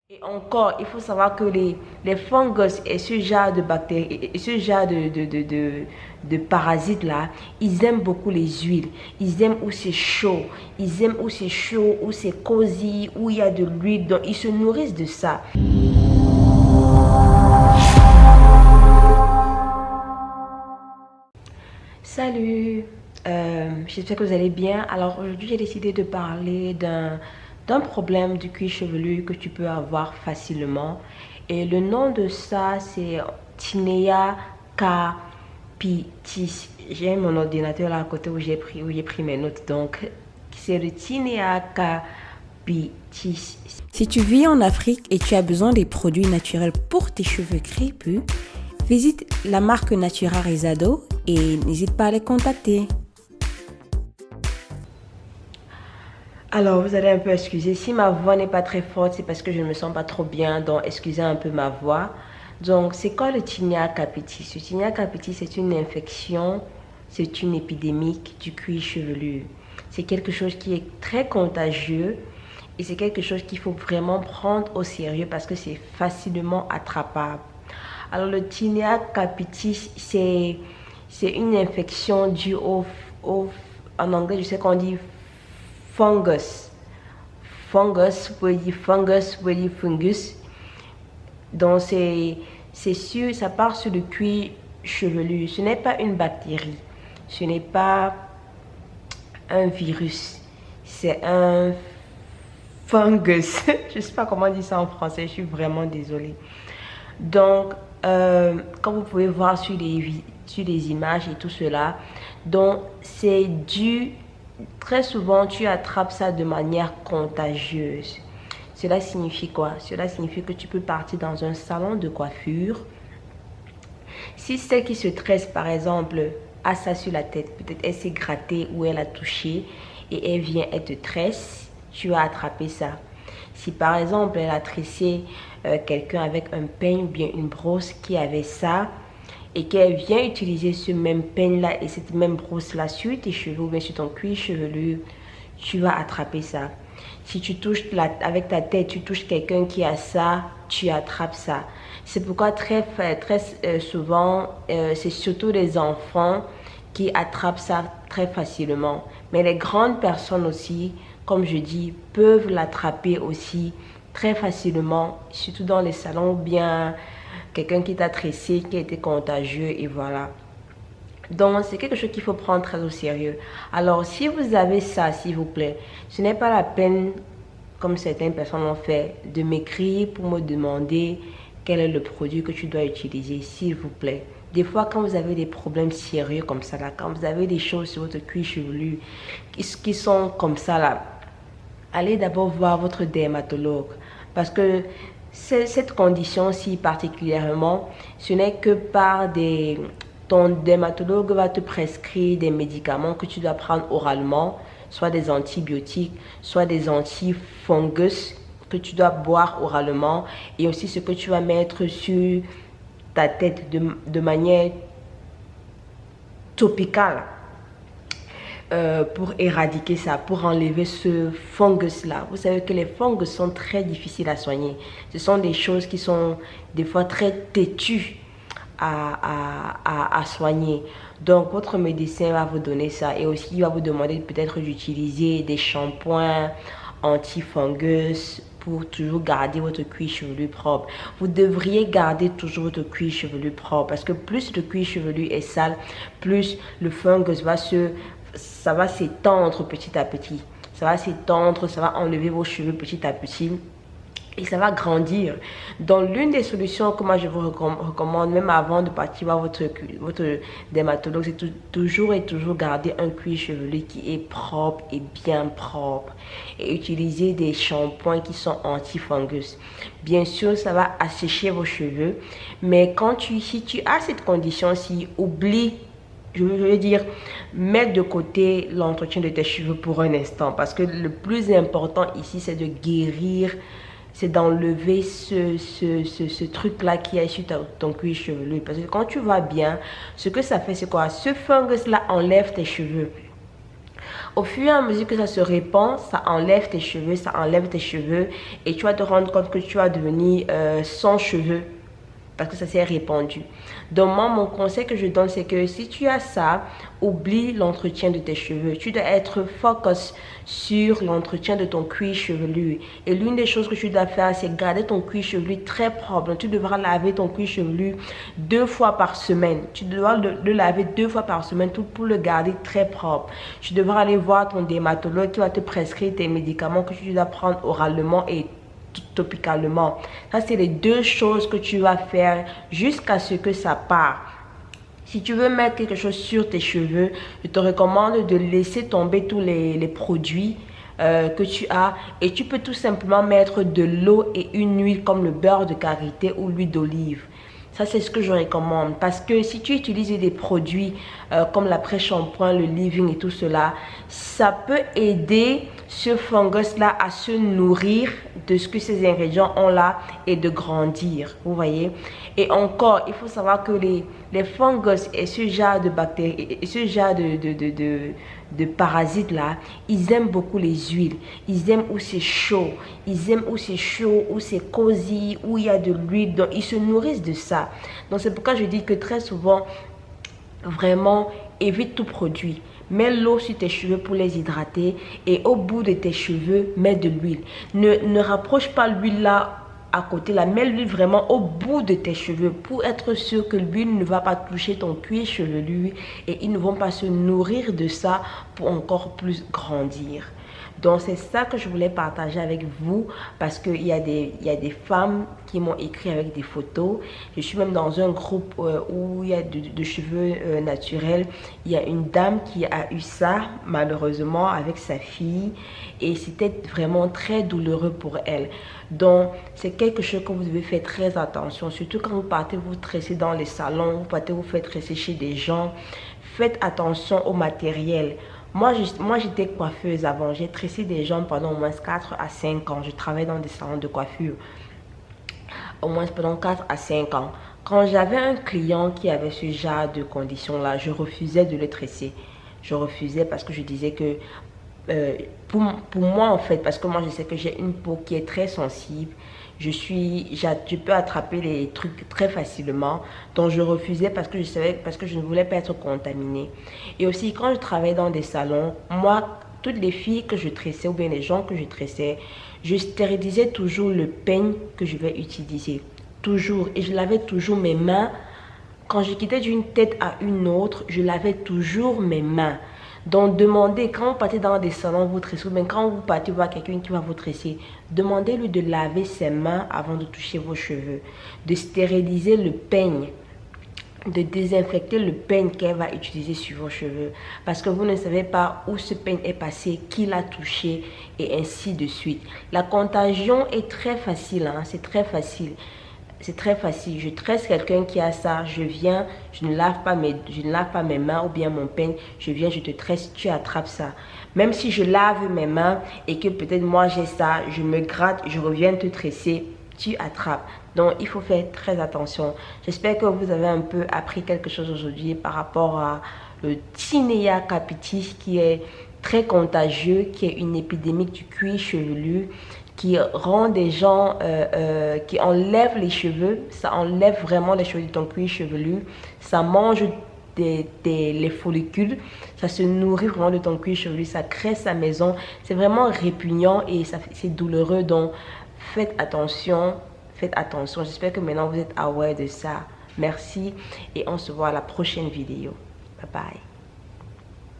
Et encore, il faut savoir que les fungus et ce genre de bactéries, et ce genre de parasites là, ils aiment beaucoup les huiles. Ils aiment où c'est chaud. Ils aiment où c'est chaud, où c'est cosy, où il y a de l'huile. Donc, ils se nourrissent de ça. Salut, j'espère que vous allez bien. Alors aujourd'hui j'ai décidé de parler d'un problème du cuir chevelu que tu peux avoir facilement. Et le nom de ça c'est Tinea capitis. J'ai mon ordinateur là à côté où j'ai pris mes notes. Donc c'est le Tinea capitis. Si tu vis en Afrique et tu as besoin des produits naturels pour tes cheveux crépus, visite la marque Natura Rizado et n'hésite pas à les contacter. Alors, vous allez un peu excuser. Si ma voix n'est pas très forte, c'est parce que je ne me sens pas trop bien. Donc, excusez un peu ma voix. Donc, c'est quoi le Tinea capitis? Le Tinea capitis, c'est une infection, c'est une épidémie du cuir chevelu. C'est quelque chose qui est très contagieux et c'est quelque chose qu'il faut vraiment prendre au sérieux parce que c'est facilement attrapable. Alors, le Tinea capitis, c'est une infection due en anglais, je sais qu'on dit fungus. Fungus, vous voyez fungus. Donc c'est sûr, ça part sur le cuir chevelu. Ce n'est pas une bactérie. Ce n'est pas un virus. C'est un fungus. Je ne sais pas comment dire ça en français. Je suis vraiment désolée. Donc, comme vous pouvez voir sur les images et tout cela, donc c'est dû, très souvent tu attrapes ça de manière contagieuse. Cela signifie quoi? Cela signifie que tu peux partir dans un salon de coiffure. Si celle qui se tresse par exemple a ça sur la tête, peut-être elle s'est grattée ou elle a touché et elle vient, elle te tresse, tu as attrapé ça. Si par exemple elle a tressé quelqu'un avec un peigne ou bien une brosse qui avait ça et qu'elle vient utiliser ce même peigne là et cette même brosse là sur tes cheveux ou bien sur ton cuir chevelu, tu vas attraper ça. Si tu touches avec ta tête, tu touches quelqu'un qui a ça, tu attrapes ça. C'est pourquoi très souvent, c'est surtout les enfants qui attrapent ça très facilement. Mais les grandes personnes aussi, comme je dis, peuvent l'attraper aussi très facilement, surtout dans les salons ou bien quelqu'un qui t'a tressé, qui a été contagieux et voilà. Donc, c'est quelque chose qu'il faut prendre très au sérieux. Alors, si vous avez ça, s'il vous plaît, ce n'est pas la peine, comme certaines personnes l'ont fait, de m'écrire pour me demander quel est le produit que tu dois utiliser, s'il vous plaît. Des fois, quand vous avez des problèmes sérieux comme ça, là, quand vous avez des choses sur votre cuir chevelu qui sont comme ça, là, allez d'abord voir votre dermatologue. Parce que cette condition-ci particulièrement, ce n'est que par des... Ton dermatologue va te prescrire des médicaments que tu dois prendre oralement, soit des antibiotiques, soit des antifungus que tu dois boire oralement et aussi ce que tu vas mettre sur ta tête de manière topicale pour éradiquer ça, pour enlever ce fungus-là. Vous savez que les fungus sont très difficiles à soigner. Ce sont des choses qui sont des fois très têtues à soigner. Donc votre médecin va vous donner ça et aussi il va vous demander peut-être d'utiliser des shampoings anti-fungus pour toujours garder votre cuir chevelu propre. Vous devriez garder toujours votre cuir chevelu propre parce que plus le cuir chevelu est sale, plus le fungus ça va s'étendre petit à petit. Ça va s'étendre, ça va enlever vos cheveux petit à petit. Et ça va grandir. Donc, l'une des solutions que moi je vous recommande, même avant de partir voir votre dermatologue, c'est toujours garder un cuir chevelu qui est propre et bien propre. Et utiliser des shampoings qui sont anti-fungus. Bien sûr, ça va assécher vos cheveux. Mais si tu as cette condition-ci, oublie. Je veux dire, mets de côté l'entretien de tes cheveux pour un instant. Parce que le plus important ici, c'est de guérir. C'est d'enlever ce truc-là qui est sur ton cuir chevelu. Parce que quand tu vas bien, ce que ça fait, c'est quoi? Ce fungus-là enlève tes cheveux. Au fur et à mesure que ça se répand, ça enlève tes cheveux, et tu vas te rendre compte que tu vas devenir sans cheveux parce que ça s'est répandu. Donc moi, mon conseil que je donne, c'est que si tu as ça, oublie l'entretien de tes cheveux. Tu dois être focus sur l'entretien de ton cuir chevelu. Et l'une des choses que tu dois faire, c'est garder ton cuir chevelu très propre. Donc tu devras laver ton cuir chevelu 2 fois par semaine. Tu devras le laver 2 fois par semaine pour le garder très propre. Tu devras aller voir ton dermatologue qui va te prescrire tes médicaments que tu dois prendre oralement et topicalement. Ça, c'est les 2 choses que tu vas faire jusqu'à ce que ça part. Si tu veux mettre quelque chose sur tes cheveux, je te recommande de laisser tomber tous les produits que tu as, et tu peux tout simplement mettre de l'eau et une huile comme le beurre de karité ou l'huile d'olive. Ça, c'est ce que je recommande, parce que si tu utilises des produits comme l'après-shampoing, le leave-in et tout cela, ça peut aider ce fungus-là à se nourrir de ce que ces ingrédients ont là et de grandir, vous voyez. Et encore, il faut savoir que les fungus et ce genre de bactéries, et ce genre de parasites là, ils aiment beaucoup les huiles. Ils aiment où c'est chaud, où c'est cosy, où il y a de l'huile. Donc ils se nourrissent de ça. Donc c'est pourquoi je dis que très souvent, vraiment, évite tout produit. Mets l'eau sur tes cheveux pour les hydrater, et au bout de tes cheveux, mets de l'huile. Ne rapproche pas l'huile là à côté là, mets l'huile vraiment au bout de tes cheveux pour être sûr que l'huile ne va pas toucher ton cuir chevelu et ils ne vont pas se nourrir de ça pour encore plus grandir. Donc c'est ça que je voulais partager avec vous, parce qu'il y a des femmes qui m'ont écrit avec des photos. Je suis même dans un groupe où il y a de cheveux naturels. Il y a une dame qui a eu ça malheureusement avec sa fille, et c'était vraiment très douloureux pour elle. Donc c'est quelque chose que vous devez faire très attention, surtout quand vous partez vous tresser dans les salons, vous partez vous faire tresser chez des gens. Faites attention au matériel. Moi, j'étais coiffeuse avant. J'ai tressé des gens pendant au moins 4 à 5 ans. Je travaillais dans des salons de coiffure. Au moins pendant 4 à 5 ans. Quand j'avais un client qui avait ce genre de conditions-là, je refusais de le tresser. Je refusais parce que je disais que pour moi en fait, parce que moi je sais que j'ai une peau qui est très sensible. Je peux attraper les trucs très facilement. Donc je refusais parce que je ne voulais pas être contaminée. Et aussi quand je travaillais dans des salons, moi, toutes les filles que je tressais ou bien les gens que je tressais, je stérilisais toujours le peigne que je vais utiliser. Toujours. Et je lavais toujours mes mains. Quand je quittais d'une tête à une autre, je lavais toujours mes mains. Donc demandez, quand vous partez dans des salons, vous tressez, ou bien quand vous partez voir quelqu'un qui va vous tresser, demandez-lui de laver ses mains avant de toucher vos cheveux, de stériliser le peigne, de désinfecter le peigne qu'elle va utiliser sur vos cheveux, parce que vous ne savez pas où ce peigne est passé, qui l'a touché, et ainsi de suite. La contagion est très facile, hein, c'est très facile. C'est très facile. Je tresse quelqu'un qui a ça, je viens, je ne lave pas mes mains ou bien mon peigne, je viens, je te tresse, tu attrapes ça. Même si je lave mes mains et que peut-être moi j'ai ça, je me gratte, je reviens te tresser, tu attrapes. Donc il faut faire très attention. J'espère que vous avez un peu appris quelque chose aujourd'hui par rapport à le Tinea capitis, qui est très contagieux, qui est une épidémie du cuir chevelu, qui rend des gens, qui enlève les cheveux. Ça enlève vraiment les cheveux de ton cuir chevelu. Ça mange les follicules. Ça se nourrit vraiment de ton cuir chevelu. Ça crée sa maison. C'est vraiment répugnant et c'est douloureux. Donc, faites attention. Faites attention. J'espère que maintenant vous êtes aware de ça. Merci et on se voit à la prochaine vidéo. Bye bye.